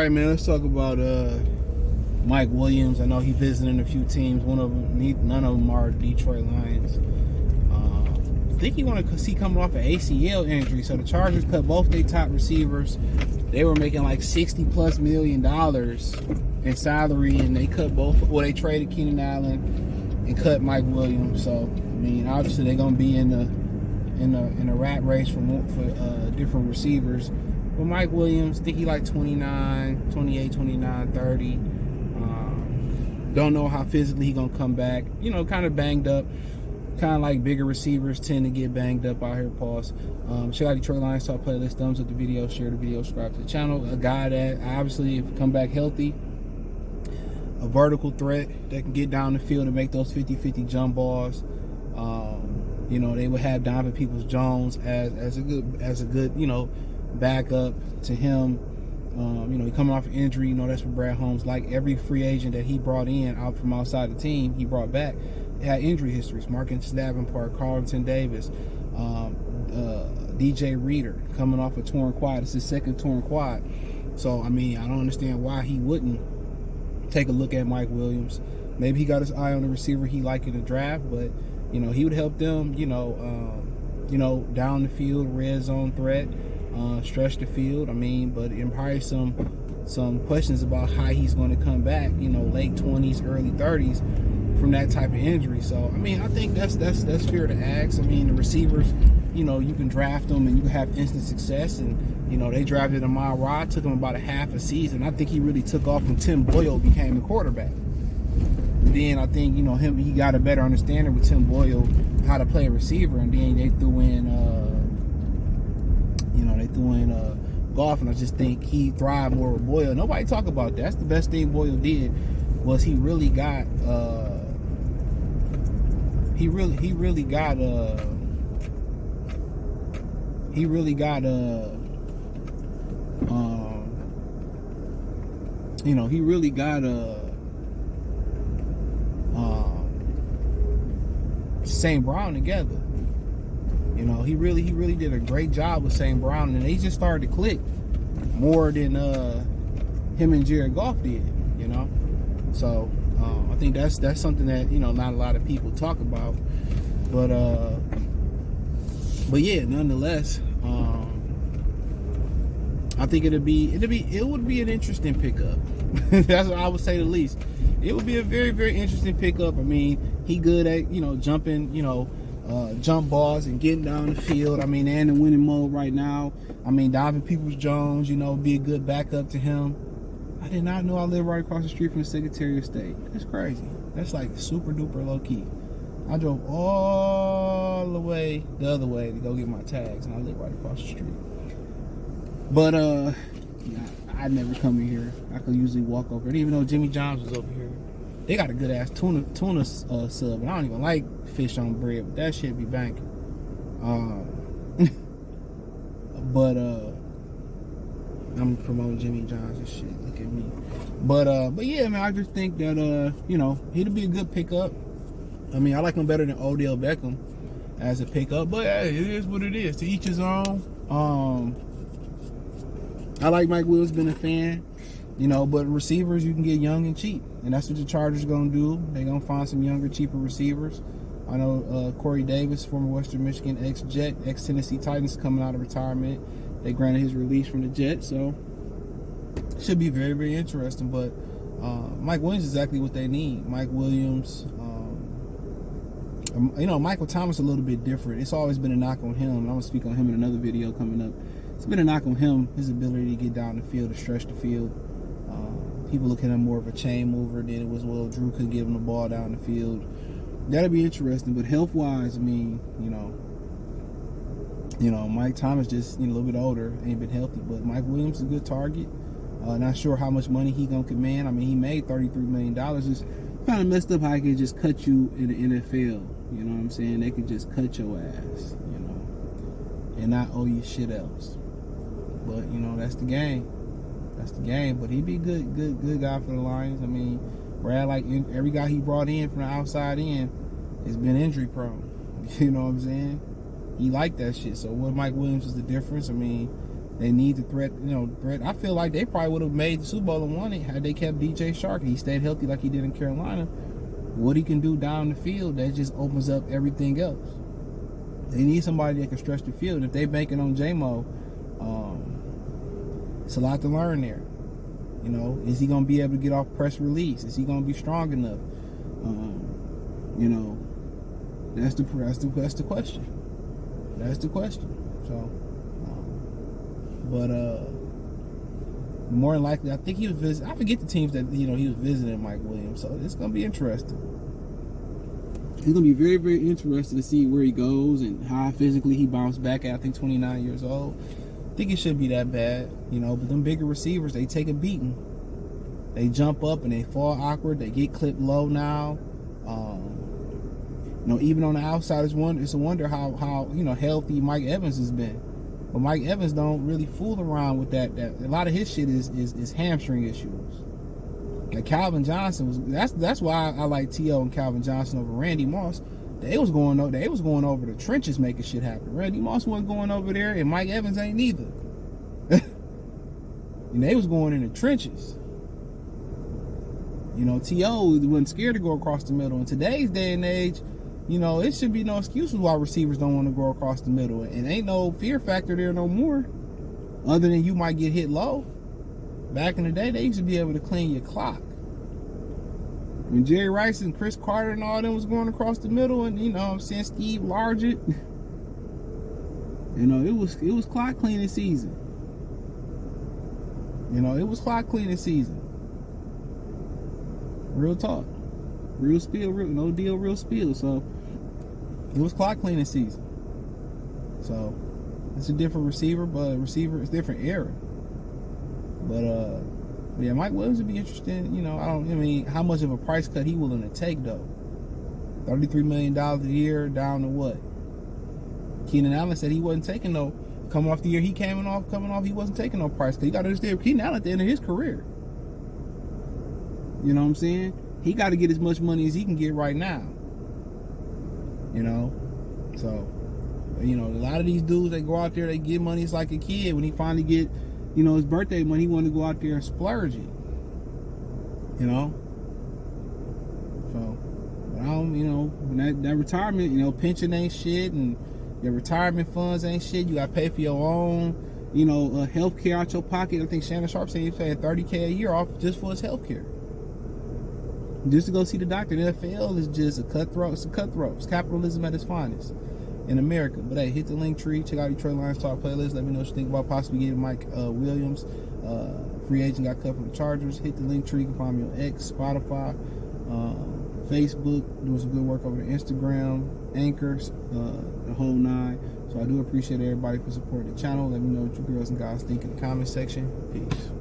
right, man. Let's talk about Mike Williams. I know he's visiting a few teams. None of them are Detroit Lions. I think he want to see coming off an ACL injury. So the Chargers cut both their top receivers. They were making like $60+ million in salary, and they cut both. Well, they traded Keenan Allen and cut Mike Williams. So I mean, obviously they're gonna be in a rat race for different receivers. But Mike Williams, I think he like 29, 28, 29, 30. Don't know how physically he gonna come back. You know, kind of banged up. Kind of like bigger receivers tend to get banged up out here. Pause. Check out Detroit Lions Talk playlist. Thumbs up the video, share the video, subscribe to the channel. A guy that obviously, if come back healthy, a vertical threat that can get down the field and make those 50-50 jump balls. You know, they would have Donovan Peoples-Jones as a good you know, backup to him. You know, he coming off an injury. You know, that's what Brad Holmes like. Every free agent that he brought in out from outside the team, he brought back. Had injury histories. Marcus Davenport, Carlton Davis, DJ Reader coming off a torn quad. It's his second torn quad. So, I mean, I don't understand why he wouldn't take a look at Mike Williams. Maybe he got his eye on the receiver he liked in the draft, but, you know, he would help them, you know, down the field, red zone threat, stretch the field. I mean, but in probably some questions about how he's going to come back, you know, late 20s, early 30s from that type of injury. So, I mean, I think that's fair to ask. I mean, the receivers, you know, you can draft them and you can have instant success. And, you know, they drafted Amon Ra. Took him about a half a season. I think he really took off when Tim Boyle became the quarterback. And then I think, you know, he got a better understanding with Tim Boyle how to play a receiver. And then they threw in, Goff, and I just think he thrived more with Boyle. Nobody talk about that. That's the best thing Boyle did, was he really got you know, he really got St. Brown together. You know, he really did a great job with St. Brown, and they just started to click more than him and Jared Goff did, you know. So I think that's something that, you know, not a lot of people talk about. But yeah, nonetheless, I think it would be an interesting pickup. That's what I would say the least. It would be a very, very interesting pickup. I mean, he good at, you know, jumping, you know, jump balls and getting down the field. I mean, they're in the winning mode right now. I mean, Donovan Peoples-Jones, you know, be a good backup to him. I did not know I lived right across the street from the Secretary of State. That's crazy. That's like super duper low key. I drove all the way the other way to go get my tags, and I live right across the street. But yeah, I never come in here. I could usually walk over. I didn't even know Jimmy John's was over here. They got a good ass tuna sub, and I don't even like fish on bread, but that shit be banking. But I'm promoting Jimmy John's and shit. Look at me. But yeah, man, I just think that you know, he'd be a good pickup. I mean, I like him better than Odell Beckham as a pickup, but hey, it is what it is. To each his own. I like Mike Williams, been a fan, you know, but receivers you can get young and cheap, and that's what the Chargers gonna do. They gonna find some younger, cheaper receivers. I know Corey Davis, former Western Michigan ex-Jet, ex-Tennessee Titans, coming out of retirement. They granted his release from the Jets, so it should be very, very interesting. But Mike Williams is exactly what they need. Mike Williams, you know, Michael Thomas a little bit different. It's always been a knock on him, and I'm gonna speak on him in another video coming up. It's been a knock on him, his ability to get down the field, to stretch the field. People look at him more of a chain mover than it was, well, Drew could give him the ball down the field. That'll be interesting. But health-wise, I mean, you know, Mike Thomas just, you know, a little bit older, ain't been healthy. But Mike Williams is a good target. Not sure how much money he gonna command. I mean, he made $33 million. It's kind of messed up how he could just cut you in the NFL. You know what I'm saying? They could just cut your ass, you know, and not owe you shit else. But, you know, that's the game. That's the game. But he'd be a good guy for the Lions. I mean, Brad, like every guy he brought in from the outside in has been injury prone. You know what I'm saying? He liked that shit. So what Mike Williams is the difference? I mean, They need the threat. I feel like they probably would have made the Super Bowl and won it had they kept DJ Shark. He stayed healthy like he did in Carolina. What he can do down the field, that just opens up everything else. They need somebody that can stretch the field. If they banking on J-Mo, it's a lot to learn there. Is he going to be able to get off press release? Is he going to be strong enough? That's the question. That's the question. So, but more than likely, I think he was visiting. I forget the teams that he was visiting Mike Williams. So it's going to be interesting. It's going to be very, very interesting to see where he goes and how physically he bounced back at, I think, 29 years old. I think it shouldn't be that bad, but them bigger receivers, they take a beating. They jump up and they fall awkward. They get clipped low now. Even on the outside, it's a wonder how healthy Mike Evans has been. But Mike Evans don't really fool around with that. A lot of his shit is hamstring issues. Like Calvin Johnson was. That's why I like T.O. and Calvin Johnson over Randy Moss. They was going over the trenches making shit happen. Randy Moss wasn't going over there, and Mike Evans ain't neither. And they was going in the trenches. T.O. wasn't scared to go across the middle. In today's day and age, it should be no excuses why receivers don't want to go across the middle. And ain't no fear factor there no more. Other than you might get hit low. Back in the day, they used to be able to clean your clock. When Jerry Rice and Chris Carter and all them was going across the middle, and Steve Largent, it was clock cleaning season. It was clock cleaning season. Real talk. Real spiel, no deal, real spiel. So it was clock cleaning season. So it's a different receiver, but it's different era. But yeah, Mike Williams would be interested. How much of a price cut he willing to take though? $33 million a year down to what? Keenan Allen said he wasn't taking no. Coming off the year he coming off, he wasn't taking no price cut. You got to understand, Keenan Allen at the end of his career. You know what I'm saying? He got to get as much money as he can get right now. So, a lot of these dudes, they go out there, they get money. It's like a kid when he finally get, his birthday money, he want to go out there and splurge it. So, but I don't, that retirement, pension ain't shit, and your retirement funds ain't shit. You got to pay for your own, health care out your pocket. I think Shannon Sharp said he's paying $30K a year off just for his health care. Just to go see the doctor. The NFL is just a cutthroat. It's a cutthroat. It's capitalism at its finest in America. But hey, hit the link tree. Check out Detroit Lions Talk playlist. Let me know what you think about possibly getting Mike Williams. Free agent got cut from the Chargers. Hit the link tree. You can find me on X, Spotify, Facebook. Doing some good work over the Instagram, Anchors, the whole nine. So I do appreciate everybody for supporting the channel. Let me know what you girls and guys think in the comment section. Peace.